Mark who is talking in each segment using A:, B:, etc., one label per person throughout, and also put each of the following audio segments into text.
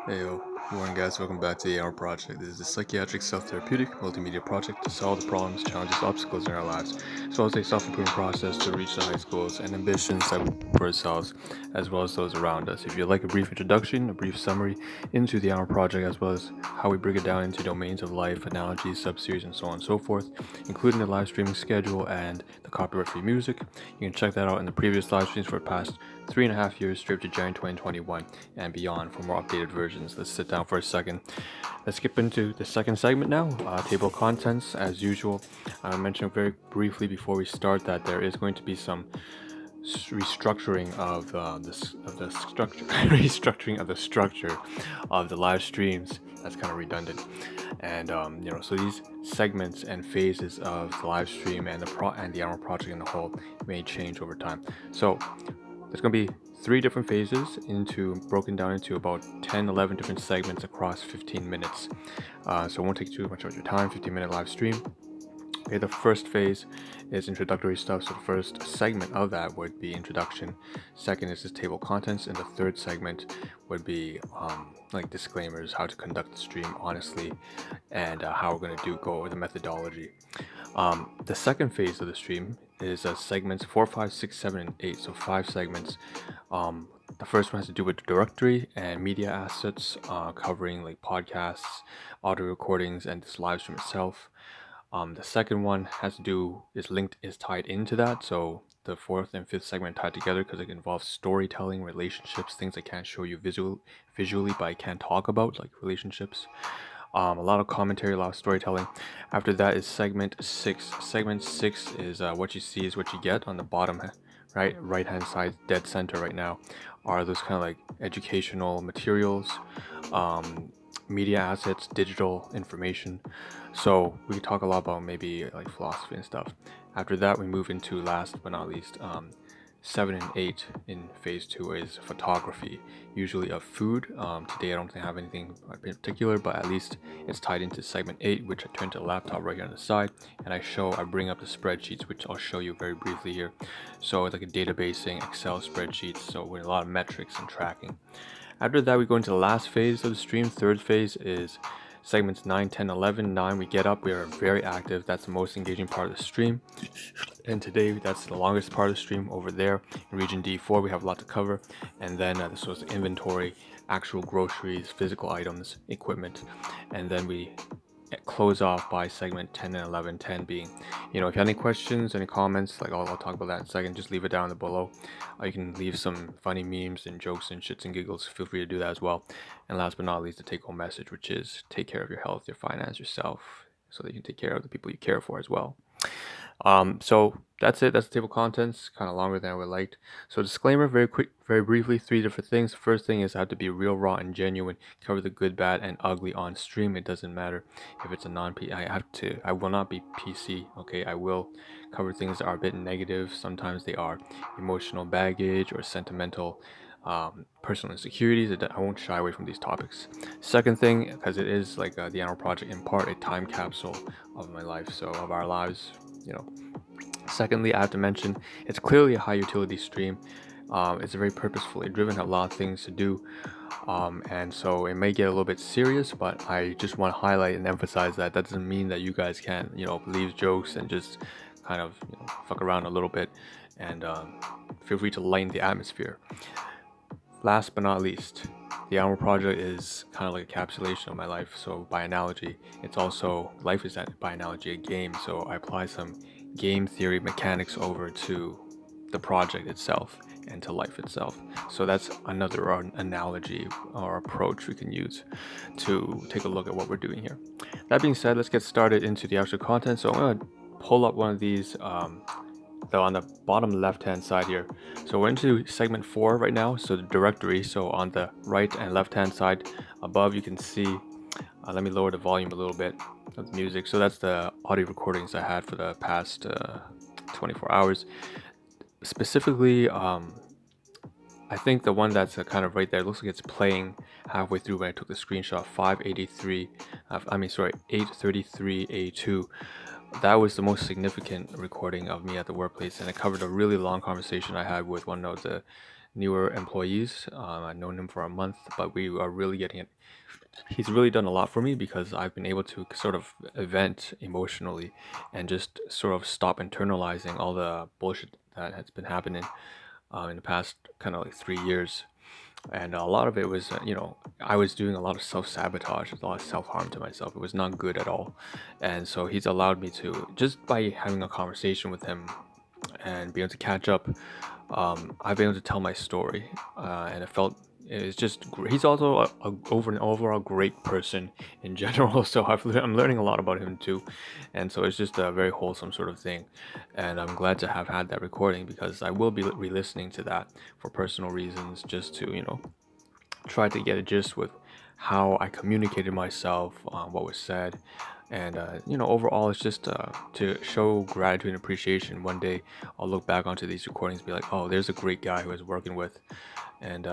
A: Hey yo, good morning guys, welcome back to the Ahn Rho Project. This is a psychiatric self-therapeutic multimedia project to solve the problems, challenges, obstacles in our lives, as well as a self-improvement process to reach the highest goals and ambitions that we have for ourselves, as well as those around us. If you'd like a brief introduction, a brief summary into the Ahn Rho Project, as well as how we break it down into domains of life, analogies, sub-series, and so on and so forth, including the live streaming schedule and the copyright-free music, you can check that out in the previous live streams for the past 3.5 years straight to January 2021 and beyond for more updated versions. Let's sit down for a second. Let's skip into the second segment now. Table of contents, as usual. I mentioned very briefly before we start that there is going to be some restructuring of the structure, restructuring of the structure of the live streams. That's kind of redundant, and so these segments and phases of the live stream and the Ahn Rho project in the whole may change over time. So there's going to be 3 different phases broken down into about 10-11 different segments across 15 minutes. So it won't take too much of your time. 15-minute live stream. Okay, the first phase is introductory stuff. So the first segment of that would be introduction. Second is this table contents, and the third segment would be like disclaimers, how to conduct the stream honestly, and how we're going to go over the methodology. The second phase of the stream is segments 4, 5, 6, 7, and 8. So 5 segments. The first one has to do with directory and media assets, covering like podcasts, audio recordings, and this live stream itself. The second one is tied into that. So the fourth and fifth segment are tied together because it involves storytelling, relationships, things I can't show you visually, but I can talk about, like relationships. A lot of commentary, a lot of storytelling. After that is segment 6. Segment 6 is what you see is what you get. On the bottom right hand side, dead center right now, are those kind of like educational materials, media assets, digital information. So we talk a lot about maybe like philosophy and stuff. After that, we move into, last but not least, 7 and 8 in phase 2 is photography, usually of food. Today I don't think I have anything in particular, but at least it's tied into segment 8, which I turn to the laptop right here on the side, and I bring up the spreadsheets, which I'll show you very briefly here. So it's like a databasing, Excel spreadsheets, so with a lot of metrics and tracking. After that, we go into the last phase of the stream. Third phase is segments 9, 10, 11. 9, we get up, we are very active. That's the most engaging part of the stream. And today, that's the longest part of the stream over there. In region D4, we have a lot to cover. And then this was inventory, actual groceries, physical items, equipment. And then we close off by segment 10 and 11. 10 being, if you have any questions, any comments, like I'll talk about that in a second, just leave it down below. You can leave some funny memes and jokes and shits and giggles. Feel free to do that as well. And last but not least, the take-home message, which is take care of your health, your finance, yourself, so that you can take care of the people you care for as well. So that's it. That's the table of contents, kind of longer than I would like. So disclaimer, very quick, very briefly, 3 different things. First thing is I have to be real, raw, and genuine. Cover the good, bad, and ugly on stream. It doesn't matter if it's a non-P. I will not be PC. Okay, I will cover things that are a bit negative. Sometimes they are emotional baggage or sentimental. Personal insecurities. I won't shy away from these topics. Second thing, because it is like the Ahn Rho Project, in part a time capsule of my life, so of our lives. Secondly, I have to mention it's clearly a high utility stream. It's very purposefully driven, have a lot of things to do, and so it may get a little bit serious, but I just want to highlight and emphasize that doesn't mean that you guys can leave jokes and just kind of fuck around a little bit, and feel free to lighten the atmosphere. Last but not least, the Ahn Rho Project is kind of like a encapsulation of my life. So by analogy, it's also, life is by analogy a game. So I apply some game theory mechanics over to the project itself and to life itself. So that's another analogy or approach we can use to take a look at what we're doing here. That being said, let's get started into the actual content. So I'm going to pull up one of these on the bottom left hand side here. So we're into segment 4 right now, so the directory. So on the right and left hand side above, you can see, let me lower the volume a little bit of the music. So that's the audio recordings I had for the past 24 hours. Specifically, I think the one that's kind of right there, it looks like it's playing halfway through when I took the screenshot, 833A2. That was the most significant recording of me at the workplace, and it covered a really long conversation I had with one of the newer employees. I've known him for a month, but we are really getting it. He's really done a lot for me because I've been able to sort of vent emotionally and just sort of stop internalizing all the bullshit that has been happening in the past kind of like 3 years. And a lot of it was, I was doing a lot of self-sabotage, a lot of self-harm to myself. It was not good at all. And so he's allowed me to, just by having a conversation with him and being able to catch up, I've been able to tell my story, and it's just he's also an overall great person in general. So I'm learning a lot about him too, and so it's just a very wholesome sort of thing, and I'm glad to have had that recording because I will be re-listening to that for personal reasons, just to try to get a gist with how I communicated myself, what was said, and overall, it's just to show gratitude and appreciation. One day, I'll look back onto these recordings, and be like, "Oh, there's a great guy who I was working with," and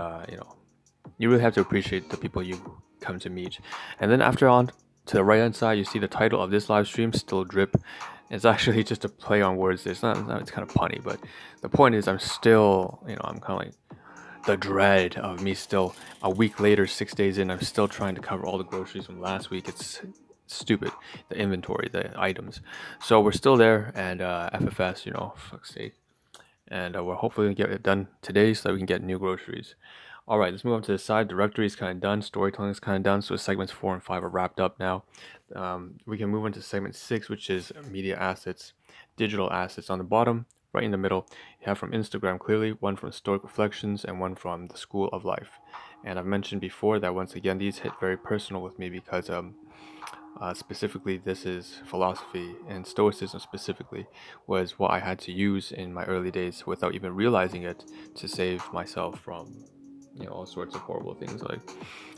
A: you really have to appreciate the people you come to meet. And then after on to the right hand side, you see the title of this live stream, Still Drip. It's actually just a play on words. It's not it's kind of punny, but the point is I'm still, I'm kind of like the dread of me still a week later, 6 days in, I'm still trying to cover all the groceries from last week. It's stupid, the inventory, the items. So we're still there, and FFS, fuck's sake. And we're hopefully gonna get it done today so that we can get new groceries. All right, let's move on to the side. Directory is kind of done. Storytelling is kind of done. So segments 4 and 5 are wrapped up now. We can move on to segment 6, which is media assets, digital assets. On the bottom, right in the middle, you have from Instagram clearly, one from Stoic Reflections, and one from the School of Life. And I've mentioned before that once again, these hit very personal with me because specifically, this is philosophy, and Stoicism specifically was what I had to use in my early days without even realizing it to save myself from all sorts of horrible things like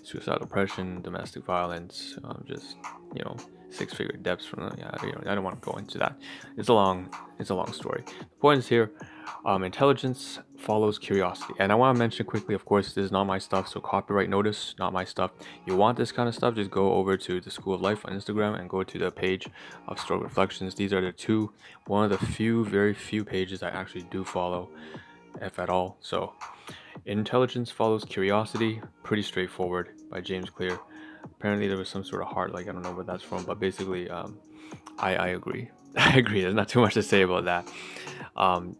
A: suicidal depression, domestic violence, just you know six-figure debts from I don't want to go into that. It's a long story. The point is here, intelligence follows curiosity, and I want to mention quickly, of course, this is not my stuff, so copyright notice, not my stuff. You want this kind of stuff, just go over to the School of Life on Instagram and go to the page of Stoic Reflections. These are one of the very few pages I actually do follow, if at all. So intelligence follows curiosity, pretty straightforward, by James Clear. Apparently there was some sort of heart, like I don't know where that's from, but basically I agree. I agree, there's not too much to say about that. um,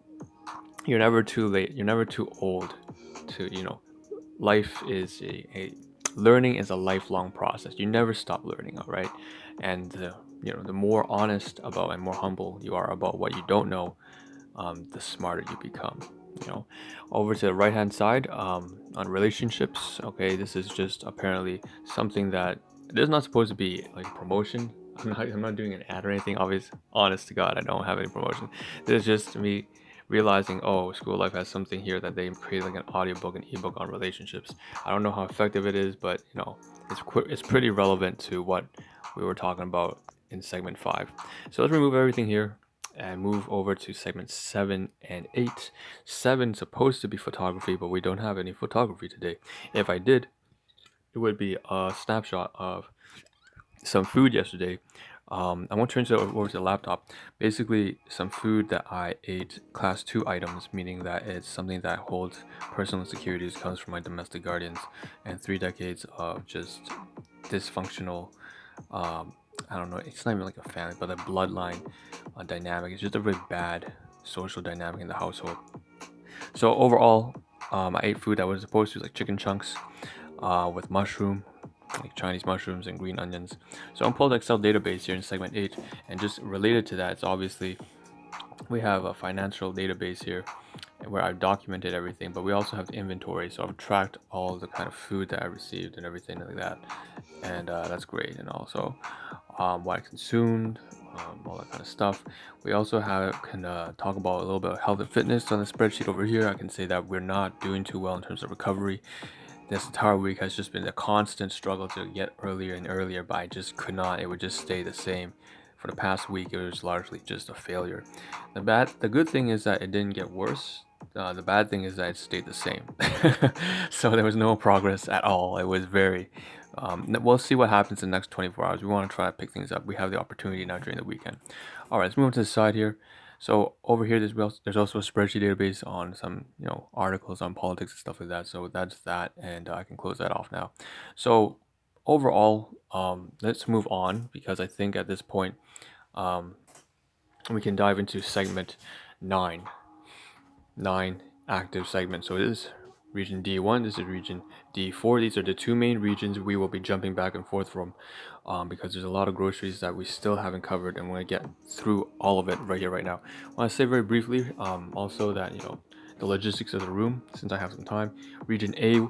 A: you're never too late, you're never too old to life is a learning is a lifelong process. You never stop learning, all right? And the more honest about and more humble you are about what you don't know, the smarter you become. Over to the right hand side, on relationships. Okay, this is just apparently something that this is not supposed to be like a promotion. I'm not doing an ad or anything. Honest to God, I don't have any promotion. This is just me realizing, oh, School of Life has something here that they created, like an audiobook, an ebook on relationships. I don't know how effective it is, but it's pretty relevant to what we were talking about in segment 5. So let's remove everything here and move over to segments 7 and 8. 7 supposed to be photography, but we don't have any photography today. If I did, it would be a snapshot of some food yesterday. I won't turn it over to the laptop. Basically, some food that I ate, class 2 items, meaning that it's something that holds personal insecurities, comes from my domestic guardians, and 3 decades of just dysfunctional, I don't know, it's not even like a family, but a bloodline dynamic. It's just a very bad social dynamic in the household. So overall, I ate food that was supposed to, like chicken chunks with mushroom, like Chinese mushrooms and green onions. So I'm pulled Excel database here in segment 8, and just related to that, it's obviously we have a financial database here where I've documented everything, but we also have the inventory, so I've tracked all the kind of food that I received and everything like that, and that's great. And also what I consumed, all that kind of stuff. We also can talk about a little bit of health and fitness on the spreadsheet over here. I can say that we're not doing too well in terms of recovery. This entire week has just been a constant struggle to get earlier and earlier, but I just could not. It would just stay the same. For the past week, it was largely just a failure. The good thing is that it didn't get worse. The bad thing is that it stayed the same. So there was no progress at all. It was very. We'll see what happens in the next 24 hours. We want to try to pick things up. We have the opportunity now during the weekend. All right, let's move on to the side here. So over here, there's also a spreadsheet database on some articles on politics and stuff like that. So that's that, and I can close that off now. So overall, let's move on because I think at this point um, we can dive into segment 9. 9 active segments. So it is region D1, this is region D4. These are the two main regions we will be jumping back and forth from because there's a lot of groceries that we still haven't covered, and we're going to get through all of it right here, right now. I want to say very briefly also that, the logistics of the room, since I have some time. Region A,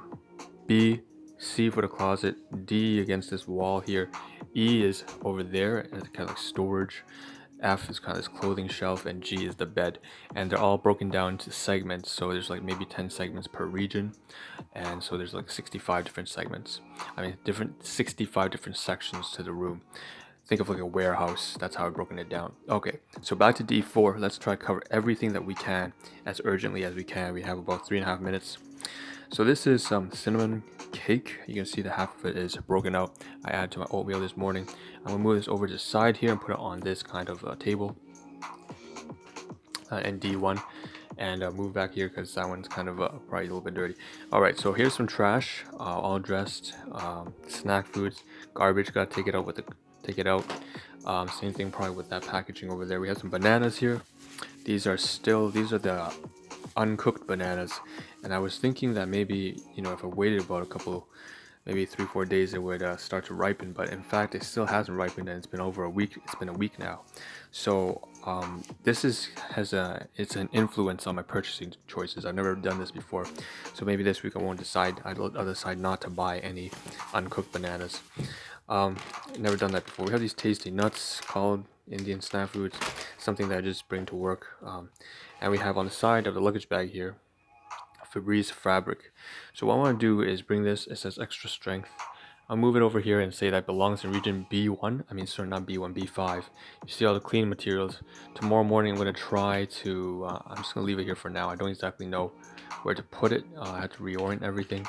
A: B, C for the closet, D against this wall here, E is over there, and it's kind of like storage. F is kind of this clothing shelf, and G is the bed, and they're all broken down into segments. So there's like maybe 10 segments per region, and so there's like 65 different segments. 65 different sections to the room. Think of like a warehouse. That's how I've broken it down. Okay, so back to D4. Let's try to cover everything that we can as urgently as we can. We have about 3.5 minutes. So this is some cinnamon cake. You can see the half of it is broken out. I added to my oatmeal this morning. I'm gonna move this over to the side here and put it on this kind of table in D1, and move back here because that one's kind of probably a little bit dirty. All right, so here's some trash, all dressed, snack foods, garbage. Gotta take it out take it out. Same thing probably with that packaging over there. We have some bananas here. These are the uncooked bananas, and I was thinking that maybe if I waited about a couple, maybe 3-4 days, it would start to ripen, but in fact it still hasn't ripened, and it's been over a week. It's been a week now. So this it's an influence on my purchasing choices. I've never done this before, so maybe this week I'll decide not to buy any uncooked bananas. Never done that before. We have these tasty nuts called Indian snack foods, something that I just bring to work. And we have on the side of the luggage bag here Febreze fabric. So what I want to do is bring this. It says extra strength. I'll move it over here and say that belongs in region B1. Sorry, not B1, B5. You see all the clean materials. Tomorrow morning I'm going to try to, I'm just going to leave it here for now. I don't exactly know where to put it. I have to reorient everything.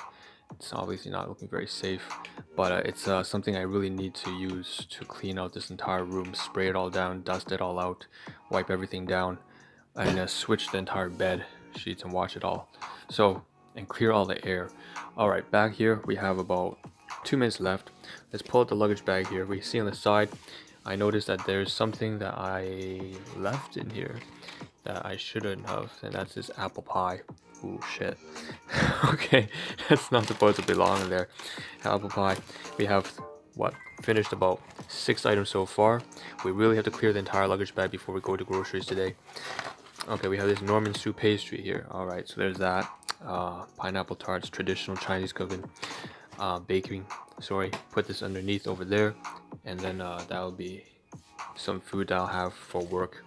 A: It's obviously not looking very safe, but it's something I really need to use to clean out this entire room, spray it all down, dust it all out, wipe everything down, and switch the entire bed sheets and wash it all. So, and clear all the air. All right, back here we have about 2 minutes left. Let's pull out the luggage bag here. We see on the side, I noticed that there's something that I left in here that I shouldn't have, and that's this apple pie. Ooh, shit. Okay, that's not supposed to belong in there. Apple pie. We have, finished about 6 items so far. We really have to clear the entire luggage bag before we go to groceries today. Okay, we have this Norman soup pastry here. Alright, so there's that. Pineapple tarts, traditional Chinese cooking. Baking. Sorry, put this underneath over there. And then that'll be some food that I'll have for work.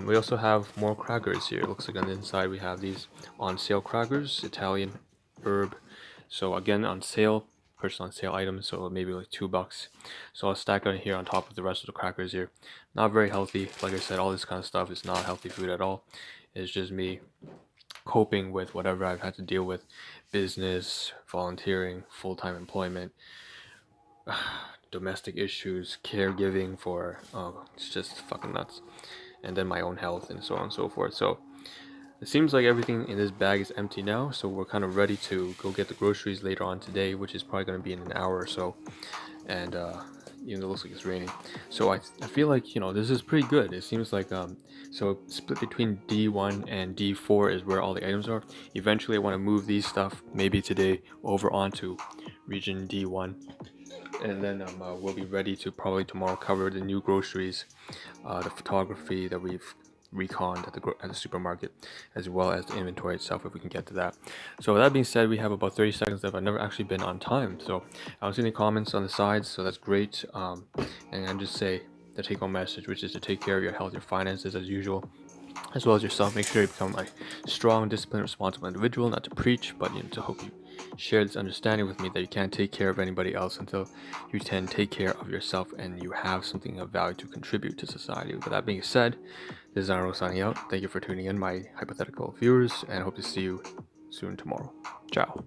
A: We also have more crackers here. It looks like on the inside we have these on sale crackers, Italian herb. So again, on sale, purchase on sale items, so maybe like $2. So I'll stack it here on top of the rest of the crackers here. Not very healthy. Like I said, all this kind of stuff is not healthy food at all. It's just me coping with whatever I've had to deal with. Business, volunteering, full-time employment, domestic issues, caregiving for, it's just fucking nuts. And then my own health and so on and so forth. So it seems like everything in this bag is empty now, so we're kind of ready to go get the groceries later on today, which is probably going to be in an hour or so. And even though it looks like it's raining, so I feel like this is pretty good. It seems like so split between D1 and D4 is where all the items are. Eventually I want to move these stuff maybe today over onto region D1, and then we'll be ready to probably tomorrow cover the new groceries, the photography that we've reconned at the supermarket, as well as the inventory itself, if we can get to that. So with that being said, we have about 30 seconds left. I've never actually been on time, so I don't see any comments on the sides, so that's great. And I just say the take-home message, which is to take care of your health, your finances as usual, as well as yourself. Make sure you become a strong, disciplined, responsible individual. Not to preach, but to hope you share this understanding with me that you can't take care of anybody else until you can take care of yourself and you have something of value to contribute to society. With that being said, this is Ahn Rho signing out. Thank you for tuning in, my hypothetical viewers, and I hope to see you soon tomorrow. Ciao.